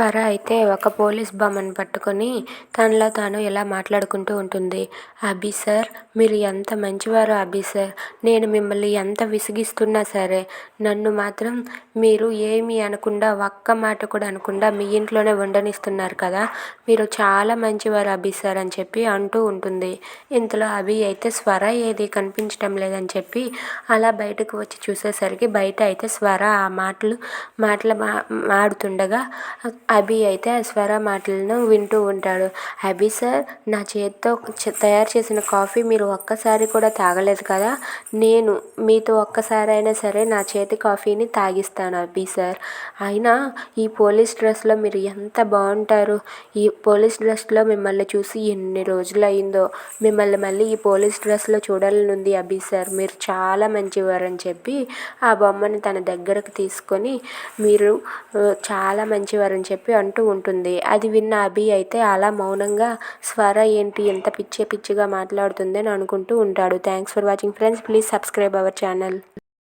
స్వర అయితే ఒక పోలీస్ బొమ్మను పట్టుకొని తనలో తాను ఇలా మాట్లాడుకుంటూ ఉంటుంది. అభి సార్, మీరు ఎంత మంచివారో అభి సార్. నేను మిమ్మల్ని ఎంత విసిగిస్తున్నా సరే నన్ను మాత్రం మీరు ఏమీ అనకుండా, ఒక్క మాట కూడా అనకుండా మీ ఇంట్లోనే ఉండనిస్తున్నారు కదా, మీరు చాలా మంచివారు అభి సార్ అని చెప్పి అంటూ ఉంటుంది. ఇంతలో అభి అయితే స్వర ఏది కనిపించడం లేదని చెప్పి అలా బయటకు వచ్చి చూసేసరికి బయట అయితే స్వర ఆ మాటలు మాడుతుండగా అభి అయితే ఆ స్వర మాటలను వింటూ ఉంటాడు. అభి సార్, నా చేతితో తయారు చేసిన కాఫీ మీరు ఒక్కసారి కూడా తాగలేదు కదా, నేను మీతో ఒక్కసారైనా సరే నా చేతి కాఫీని తాగిస్తాను అభి సార్. అయినా ఈ పోలీస్ డ్రెస్లో మీరు ఎంత బాగుంటారు. ఈ పోలీస్ డ్రెస్లో మిమ్మల్ని చూసి ఎన్ని రోజులు అయిందో, మిమ్మల్ని మళ్ళీ ఈ పోలీస్ డ్రెస్లో చూడాలనుంది అభి సార్. మీరు చాలా మంచివారు అని చెప్పి ఆ బొమ్మని తన దగ్గరకు తీసుకొని మీరు చాలా మంచివారని చెప్పి అంటూ ఉంటుంది. అది విన్న అభి అయితే అలా మౌనంగా స్వర ఏంటి ఎంత పిచ్చిగా మాట్లాడుతుంది అని అనుకుంటూ ఉంటాడు. Thanks for watching friends. Please subscribe our channel.